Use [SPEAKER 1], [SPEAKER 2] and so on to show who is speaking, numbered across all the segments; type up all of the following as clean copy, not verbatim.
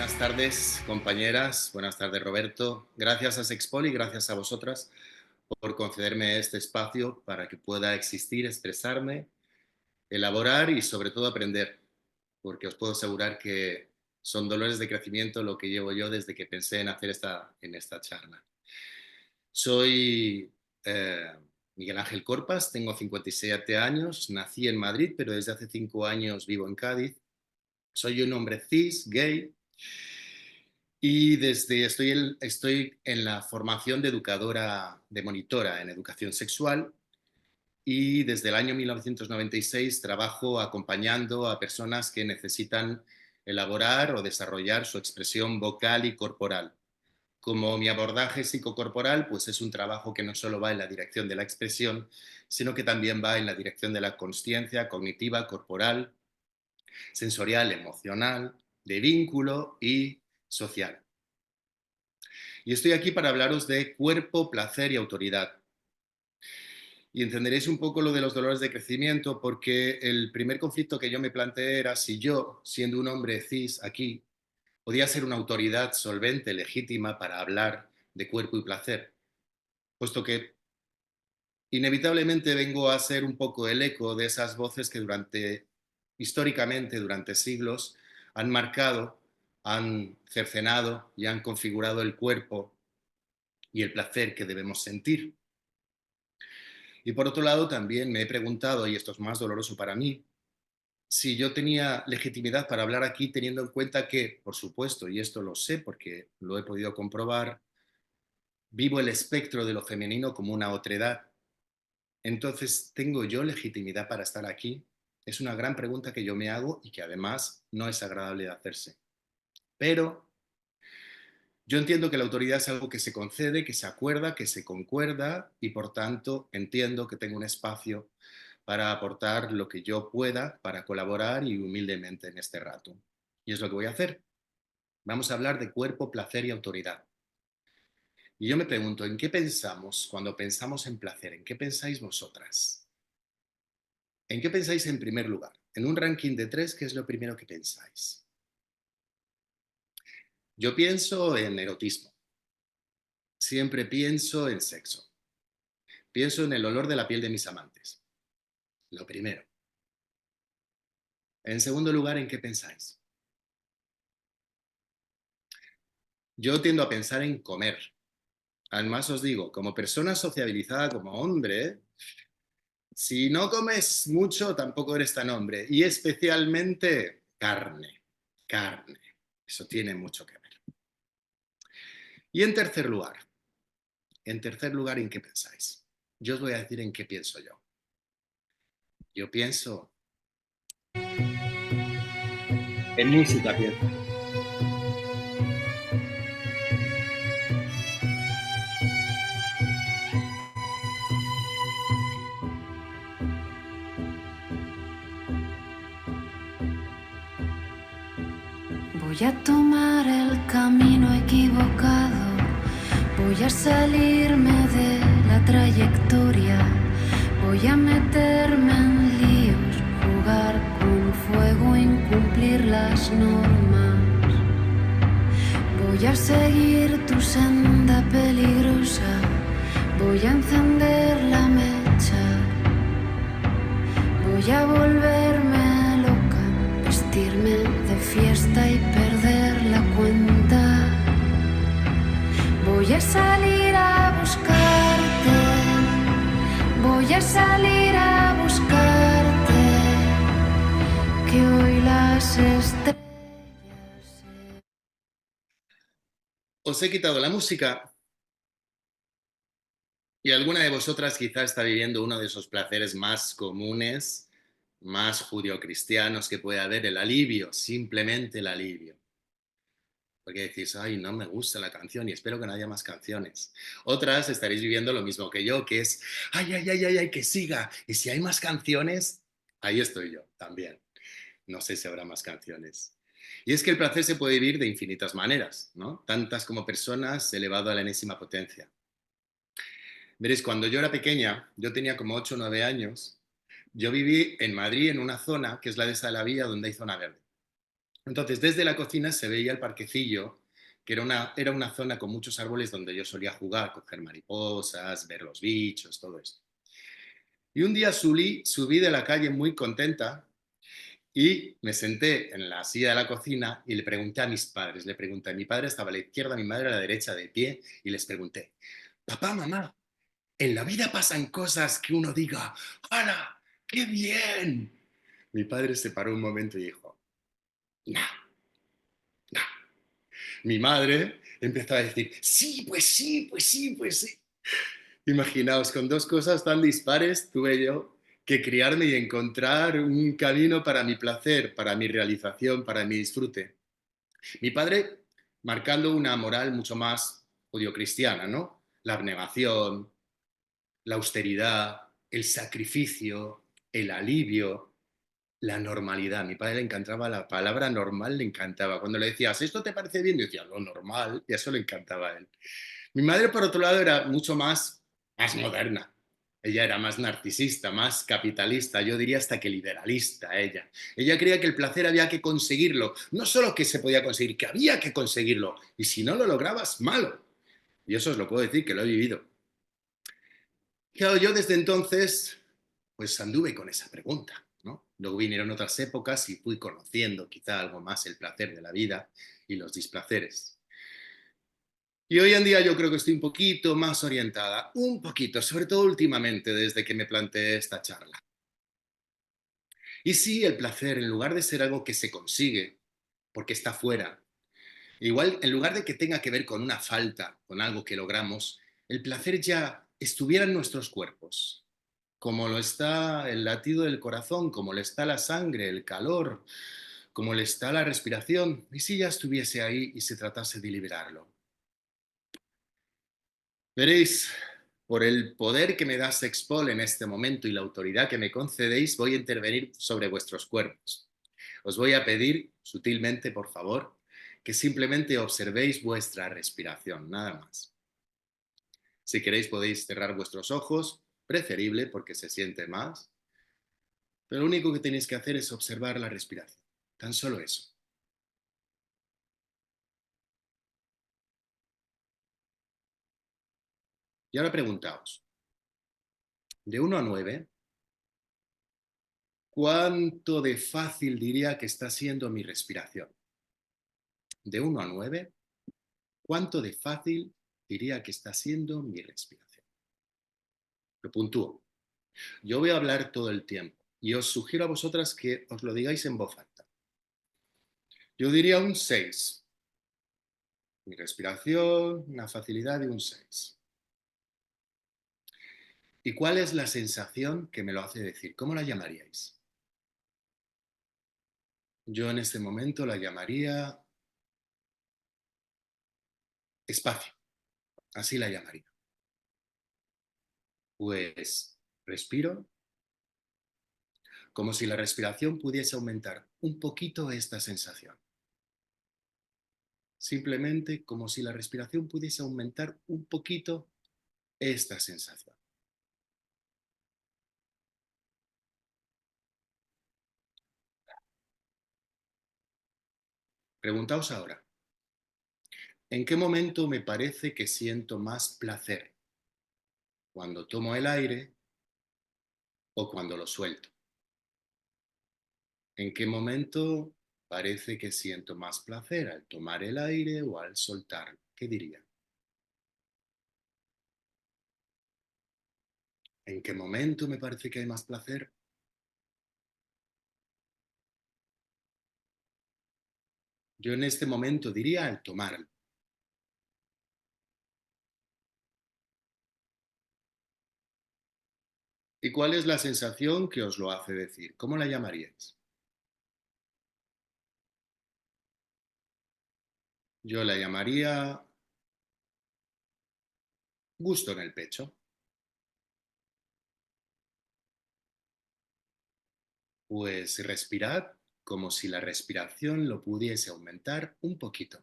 [SPEAKER 1] Buenas tardes, compañeras. Buenas tardes, Roberto. Gracias a Sexpol y gracias a vosotras por concederme este espacio para que pueda existir, expresarme, elaborar y sobre todo aprender, porque os puedo asegurar que son dolores de crecimiento lo que llevo yo desde que pensé en hacer esta charla. Soy Miguel Ángel Corpas, tengo 57 años, nací en Madrid, pero desde hace 5 años vivo en Cádiz. Soy un hombre cis, gay, y estoy en la formación de educadora, de monitora en educación sexual, y desde el año 1996 trabajo acompañando a personas que necesitan elaborar o desarrollar su expresión vocal y corporal. Como mi abordaje psicocorporal, pues es un trabajo que no solo va en la dirección de la expresión, sino que también va en la dirección de la consciencia cognitiva, corporal, sensorial, emocional, de vínculo y social. Y estoy aquí para hablaros de cuerpo, placer y autoridad. Y entenderéis un poco lo de los dolores de crecimiento, porque el primer conflicto que yo me planteé era si yo, siendo un hombre cis aquí, podía ser una autoridad solvente, legítima para hablar de cuerpo y placer, puesto que inevitablemente vengo a ser un poco el eco de esas voces que históricamente, durante siglos, han marcado, han cercenado y han configurado el cuerpo y el placer que debemos sentir. Y por otro lado, también me he preguntado, y esto es más doloroso para mí, si yo tenía legitimidad para hablar aquí teniendo en cuenta que, por supuesto, y esto lo sé porque lo he podido comprobar, vivo el espectro de lo femenino como una otredad. Entonces, ¿tengo yo legitimidad para estar aquí? Es una gran pregunta que yo me hago y que además no es agradable de hacerse. Pero yo entiendo que la autoridad es algo que se concede, que se acuerda, que se concuerda y por tanto entiendo que tengo un espacio para aportar lo que yo pueda, para colaborar y humildemente en este rato. Y es lo que voy a hacer. Vamos a hablar de cuerpo, placer y autoridad. Y yo me pregunto, ¿en qué pensamos cuando pensamos en placer? ¿En qué pensáis vosotras? ¿En qué pensáis en primer lugar? En un ranking de 3, ¿qué es lo primero que pensáis? Yo pienso en erotismo. Siempre pienso en sexo. Pienso en el olor de la piel de mis amantes. Lo primero. En segundo lugar, ¿en qué pensáis? Yo tiendo a pensar en comer. Además os digo, como persona sociabilizada como hombre, si no comes mucho, tampoco eres tan hombre. Y especialmente carne. Carne. Eso tiene mucho que ver. Y en tercer lugar, ¿en qué pensáis? Yo os voy a decir en qué pienso yo. Yo pienso en música, pienso.
[SPEAKER 2] Voy a tomar el camino equivocado, voy a salirme de la trayectoria, voy a meterme en líos, jugar con fuego, incumplir las normas. Voy a seguir tu senda peligrosa, voy a encender la mecha, voy a volverme loca, vestirme de fiesta y perder la cuenta. Voy a salir a buscarte, voy a salir a buscarte, que hoy las estrellas...
[SPEAKER 1] Os he quitado la música y alguna de vosotras quizá está viviendo uno de esos placeres más comunes, más judio-cristianos que puede haber, el alivio, simplemente el alivio. Porque decís, ay, no me gusta la canción y espero que no haya más canciones. Otras estaréis viviendo lo mismo que yo, que es, ay, ay, ay, ay, ay, que siga. Y si hay más canciones, ahí estoy yo también. No sé si habrá más canciones. Y es que el placer se puede vivir de infinitas maneras, ¿no? Tantas como personas elevado a la enésima potencia. Veréis, cuando yo era pequeña, yo tenía como 8 o 9 años, yo viví en Madrid en una zona que es la de Salavía, donde hay zona verde. Entonces, desde la cocina se veía el parquecillo, que era una zona con muchos árboles donde yo solía jugar, coger mariposas, ver los bichos, todo esto. Y un día subí de la calle muy contenta y me senté en la silla de la cocina y le pregunté a mis padres, le pregunté, mi padre estaba a la izquierda, mi madre a la derecha de pie, y les pregunté, papá, mamá, en la vida pasan cosas que uno diga, ¡hala! ¡Qué bien! Mi padre se paró un momento y dijo, no, no. Mi madre empezó a decir, sí, pues sí, pues sí, pues sí. Imaginaos, con dos cosas tan dispares tuve yo que criarme y encontrar un camino para mi placer, para mi realización, para mi disfrute. Mi padre marcando una moral mucho más judio-cristiana, ¿no? La abnegación, la austeridad, el sacrificio, el alivio, la normalidad. A mi padre le encantaba la palabra normal, le encantaba. Cuando le decías, ¿esto te parece bien? Yo decía, lo normal, y eso le encantaba a él. Mi madre, por otro lado, era mucho más moderna. Ella era más narcisista, más capitalista, yo diría hasta que liberalista ella. Ella creía que el placer había que conseguirlo, no solo que se podía conseguir, que había que conseguirlo. Y si no lo lograbas, malo. Y eso os lo puedo decir, que lo he vivido. Claro, yo desde entonces, pues anduve con esa pregunta, ¿no? Luego vinieron otras épocas y fui conociendo quizá algo más el placer de la vida y los displaceres. Y hoy en día yo creo que estoy un poquito más orientada, un poquito, sobre todo últimamente, desde que me planteé esta charla. Y sí, el placer, en lugar de ser algo que se consigue, porque está fuera, igual en lugar de que tenga que ver con una falta, con algo que logramos, el placer ya estuviera en nuestros cuerpos, como lo está el latido del corazón, como lo está la sangre, el calor, como le está la respiración, y si ya estuviese ahí y se tratase de liberarlo. Veréis, por el poder que me da Sexpol en este momento y la autoridad que me concedéis, voy a intervenir sobre vuestros cuerpos. Os voy a pedir sutilmente, por favor, que simplemente observéis vuestra respiración, nada más. Si queréis podéis cerrar vuestros ojos, preferible porque se siente más, pero lo único que tenéis que hacer es observar la respiración. Tan solo eso. Y ahora preguntaos, de 1 a 9, ¿cuánto de fácil diría que está siendo mi respiración? De 1 a 9, ¿cuánto de fácil diría que está siendo mi respiración? Lo puntúo. Yo voy a hablar todo el tiempo y os sugiero a vosotras que os lo digáis en voz alta. Yo diría un 6. Mi respiración, una facilidad de un 6. ¿Y cuál es la sensación que me lo hace decir? ¿Cómo la llamaríais? Yo en este momento la llamaría espacio. Así la llamaría. Pues respiro como si la respiración pudiese aumentar un poquito esta sensación. Simplemente como si la respiración pudiese aumentar un poquito esta sensación. Preguntaos ahora, ¿en qué momento me parece que siento más placer? ¿Cuando tomo el aire o cuando lo suelto? ¿En qué momento parece que siento más placer? ¿Al tomar el aire o al soltarlo? ¿Qué diría? ¿En qué momento me parece que hay más placer? Yo en este momento diría al tomarlo. ¿Y cuál es la sensación que os lo hace decir? ¿Cómo la llamaríais? Yo la llamaría gusto en el pecho. Pues respirad como si la respiración lo pudiese aumentar un poquito.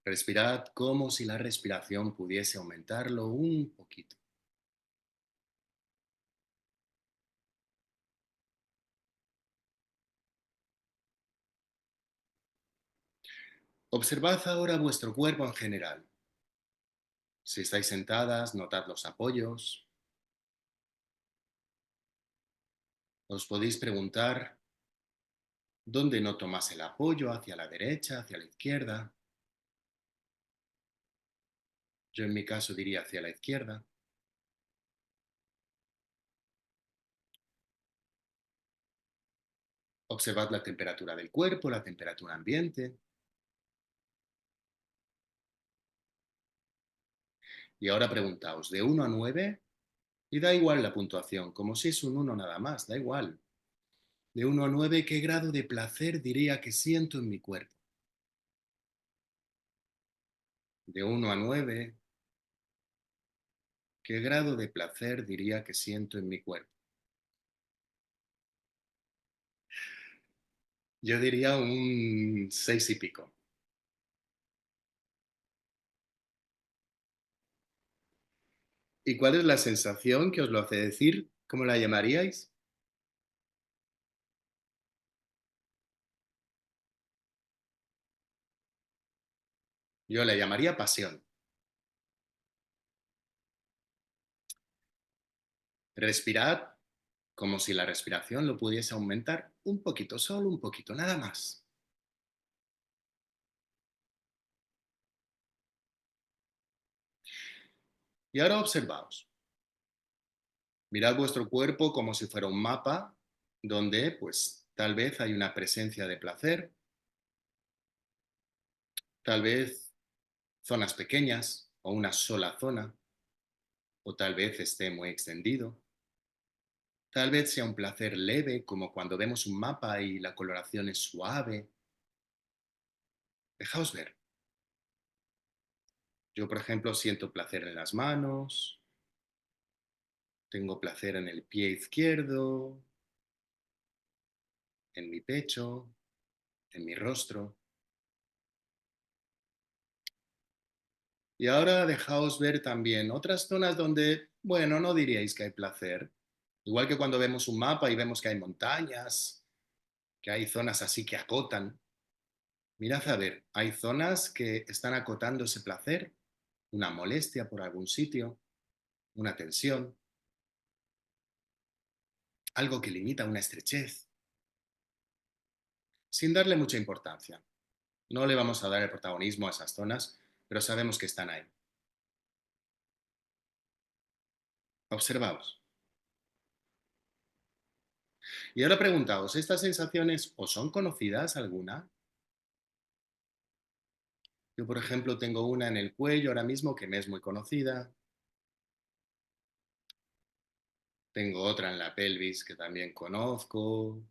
[SPEAKER 1] Respirad como si la respiración pudiese aumentarlo un poquito. Observad ahora vuestro cuerpo en general. Si estáis sentadas, notad los apoyos. Os podéis preguntar dónde noto más el apoyo, hacia la derecha, hacia la izquierda. Yo en mi caso diría hacia la izquierda. Observad la temperatura del cuerpo, la temperatura ambiente. Y ahora preguntaos, de 1 a 9, y da igual la puntuación, como si es un 1 nada más, da igual. De 1 a 9, ¿qué grado de placer diría que siento en mi cuerpo? De 1 a 9, ¿qué grado de placer diría que siento en mi cuerpo? Yo diría un 6 y pico. ¿Y cuál es la sensación que os lo hace decir? ¿Cómo la llamaríais? Yo la llamaría pasión. Respirad como si la respiración lo pudiese aumentar un poquito, solo un poquito, nada más. Y ahora observaos. Mirad vuestro cuerpo como si fuera un mapa donde, pues, tal vez hay una presencia de placer, tal vez zonas pequeñas o una sola zona, o tal vez esté muy extendido. Tal vez sea un placer leve, como cuando vemos un mapa y la coloración es suave. Dejaos ver. Yo, por ejemplo, siento placer en las manos, tengo placer en el pie izquierdo, en mi pecho, en mi rostro. Y ahora dejaos ver también otras zonas donde, bueno, no diríais que hay placer. Igual que cuando vemos un mapa y vemos que hay montañas, que hay zonas así que acotan. Mirad a ver, hay zonas que están acotando ese placer, una molestia por algún sitio, una tensión, algo que limita una estrechez, sin darle mucha importancia. No le vamos a dar el protagonismo a esas zonas, pero sabemos que están ahí. Observaos. Y ahora preguntaos, ¿estas sensaciones os son conocidas alguna? Yo, por ejemplo, tengo una en el cuello ahora mismo que me es muy conocida. Tengo otra en la pelvis que también conozco.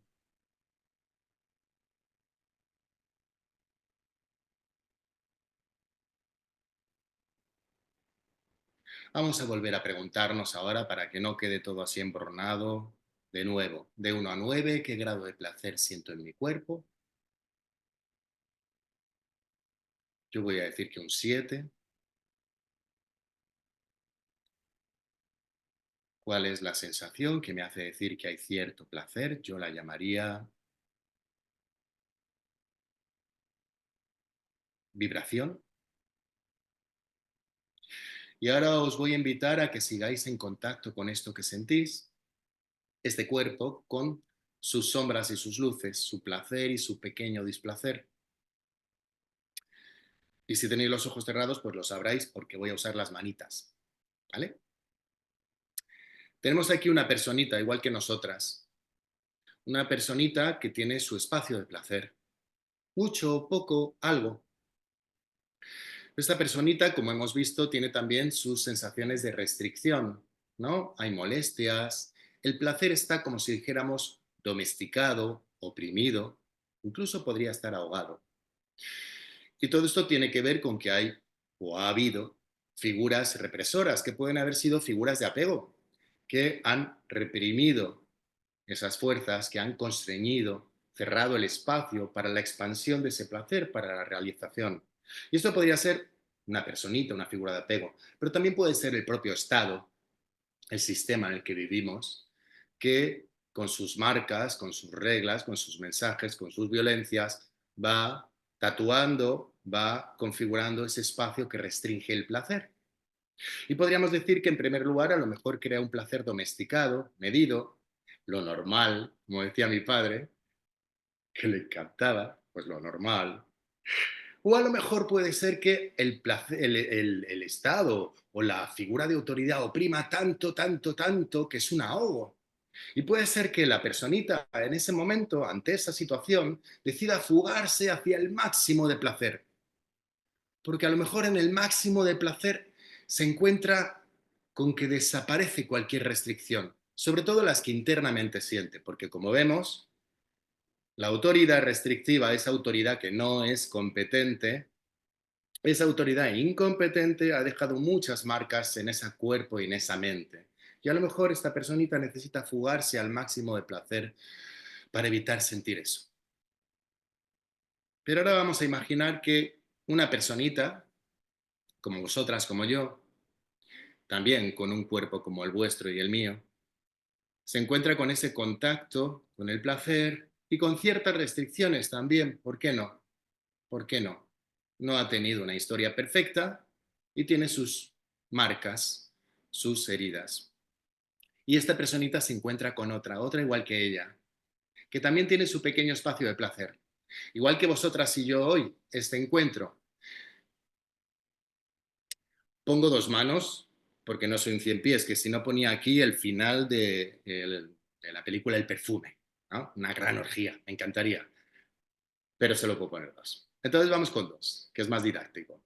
[SPEAKER 1] Vamos a volver a preguntarnos ahora para que no quede todo así emborronado. De nuevo, de 1 a 9, ¿qué grado de placer siento en mi cuerpo? Yo voy a decir que un 7. ¿Cuál es la sensación que me hace decir que hay cierto placer? Yo la llamaría vibración. Y ahora os voy a invitar a que sigáis en contacto con esto que sentís, este cuerpo, con sus sombras y sus luces, su placer y su pequeño displacer. Y si tenéis los ojos cerrados, pues lo sabráis porque voy a usar las manitas, ¿vale? Tenemos aquí una personita, igual que nosotras, una personita que tiene su espacio de placer, mucho, poco, algo. Esta personita, como hemos visto, tiene también sus sensaciones de restricción, ¿no? Hay molestias, el placer está como si dijéramos domesticado, oprimido, incluso podría estar ahogado. Y todo esto tiene que ver con que hay o ha habido figuras represoras que pueden haber sido figuras de apego, que han reprimido esas fuerzas, que han constreñido, cerrado el espacio para la expansión de ese placer, para la realización. Y esto podría ser una personita, una figura de apego, pero también puede ser el propio Estado, el sistema en el que vivimos, que con sus marcas, con sus reglas, con sus mensajes, con sus violencias, va tatuando va configurando ese espacio que restringe el placer. Y podríamos decir que en primer lugar a lo mejor crea un placer domesticado, medido, lo normal, como decía mi padre, que le encantaba, pues lo normal. O a lo mejor puede ser que el Estado o la figura de autoridad oprima tanto, tanto, tanto que es un ahogo. Y puede ser que la personita en ese momento, ante esa situación, decida fugarse hacia el máximo de placer. Porque a lo mejor en el máximo de placer se encuentra con que desaparece cualquier restricción, sobre todo las que internamente siente, porque como vemos, la autoridad restrictiva, esa autoridad que no es competente, esa autoridad incompetente ha dejado muchas marcas en ese cuerpo y en esa mente. Y a lo mejor esta personita necesita fugarse al máximo de placer para evitar sentir eso. Pero ahora vamos a imaginar que una personita, como vosotras, como yo, también con un cuerpo como el vuestro y el mío, se encuentra con ese contacto, con el placer y con ciertas restricciones también. ¿Por qué no? ¿Por qué no? No ha tenido una historia perfecta y tiene sus marcas, sus heridas. Y esta personita se encuentra con otra igual que ella, que también tiene su pequeño espacio de placer. Igual que vosotras y yo hoy, este encuentro. Pongo dos manos, porque no soy un cien pies, que si no ponía aquí el final de la película El perfume, ¿no? Una gran orgía, me encantaría, pero solo puedo poner dos. Entonces vamos con dos, que es más didáctico.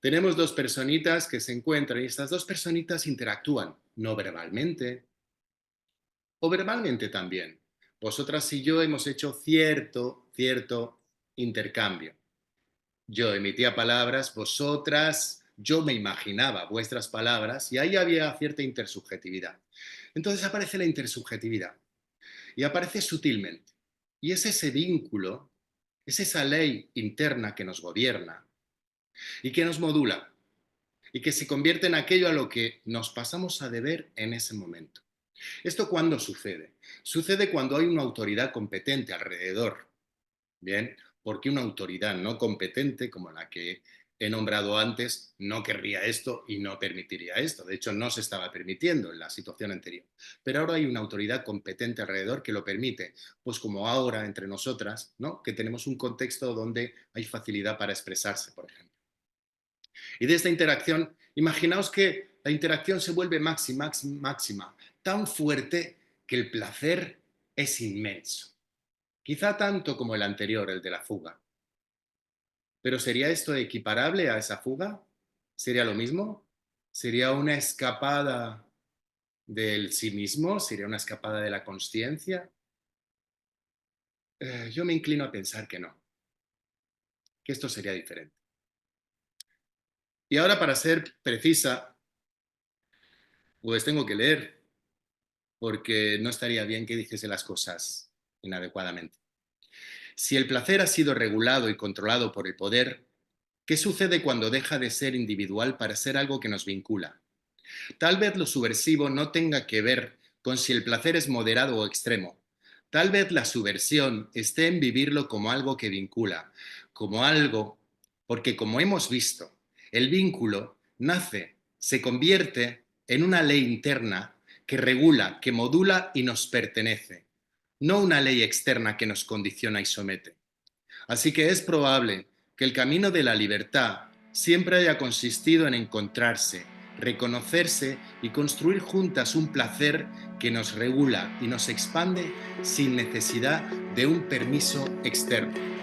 [SPEAKER 1] Tenemos dos personitas que se encuentran y estas dos personitas interactúan, no verbalmente, o verbalmente también. Vosotras y yo hemos hecho cierto intercambio. Yo emitía palabras, vosotras, yo me imaginaba vuestras palabras y ahí había cierta intersubjetividad. Entonces aparece la intersubjetividad y aparece sutilmente. Y es ese vínculo, es esa ley interna que nos gobierna y que nos modula y que se convierte en aquello a lo que nos pasamos a deber en ese momento. ¿Esto cuándo sucede? Sucede cuando hay una autoridad competente alrededor. Bien, porque una autoridad no competente como la que he nombrado antes no querría esto y no permitiría esto. De hecho, no se estaba permitiendo en la situación anterior. Pero ahora hay una autoridad competente alrededor que lo permite, pues como ahora entre nosotras, ¿no? Que tenemos un contexto donde hay facilidad para expresarse, por ejemplo. Y de esta interacción, imaginaos que la interacción se vuelve máxima, tan fuerte que el placer es inmenso. Quizá tanto como el anterior, el de la fuga. Pero ¿sería esto equiparable a esa fuga? ¿Sería lo mismo? ¿Sería una escapada del sí mismo? ¿Sería una escapada de la consciencia? Yo me inclino a pensar que no, que esto sería diferente. Y ahora, para ser precisa, pues tengo que leer, porque no estaría bien que dijese las cosas inadecuadamente. Si el placer ha sido regulado y controlado por el poder, ¿qué sucede cuando deja de ser individual para ser algo que nos vincula? Tal vez lo subversivo no tenga que ver con si el placer es moderado o extremo. Tal vez la subversión esté en vivirlo como algo que vincula, como algo, porque como hemos visto, el vínculo nace, se convierte en una ley interna que regula, que modula y nos pertenece, no una ley externa que nos condiciona y somete. Así que es probable que el camino de la libertad siempre haya consistido en encontrarse, reconocerse y construir juntas un placer que nos regula y nos expande sin necesidad de un permiso externo.